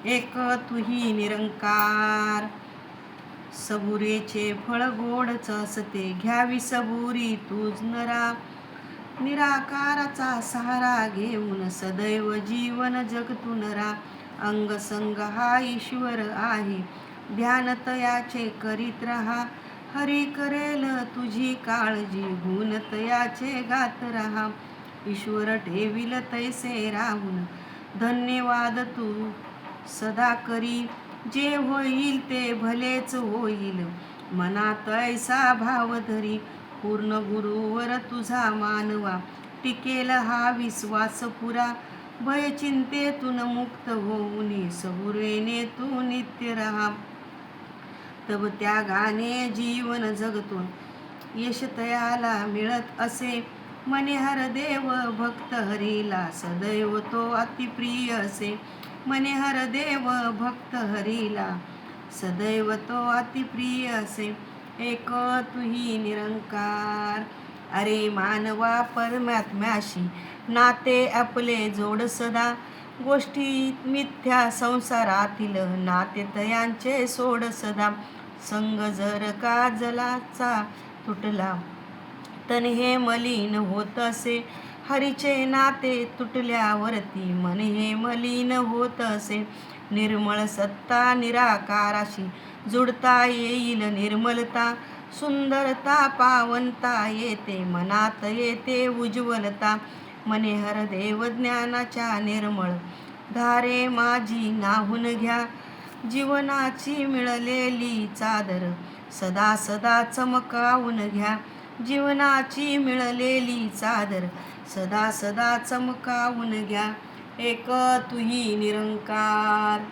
एक तुही निरंकार. सबुरेचे फळ गोडच असते, घ्यावी सबुरी तूज नरा. निराकाराचा सहारा घेऊन सदैव जीवन जगतून रा. अंग संग हा ईश्वर आहे, ध्यान तयाचे करीत रहा. हरी करेल तुझी काळजी, गुण तयाचे गात रहा. ईश्वर ठेविल तैसे राहून, धन्यवाद तू सदा करी. जे होईल ते भलेच होईल, मनात ऐसा भाव धरी. पूर्ण गुरुवर तुझा मानवा, टिकेल हा विश्वास पुरा. भय चिंतेतून मुक्त होऊन सबुरेने तू नित्य रहा. तब त्यागाने जीवन जगतो, यश तयाला मिळत असे. मने हर देव भक्त हरीला, सदैव तो अतिप्रिय असे. मने हर देव भक्त हरीला, सदैव तो अतिप्रिय असे. एक तुही निरंकार. अरे मानवा परमात्म्याशी, नाते आपले जोड सदा. गोष्टी मिथ्या संसारातील, नाते तयांचे सोड सदा. संग जर का जलाचा तुटला, तन हे मलिन होत असे. हरीचे नाते तुटल्यावरती मन हे मलिन होत असे. निर्मळ सत्ता निराकाराशी, जुडता येईल निर्मलता. सुंदरता पावनता येते, मनात येते उज्ज्वलता. मने हर देव ज्ञानाच्या निर्मळ धारे माझी नाहून घ्या. जीवनाची मिळालेली चादर सदा सदा चमकावून घ्या. जीवनाची मिळालेली चादर सदा सदा चमकावून घ्या. एक तुही निरंकार.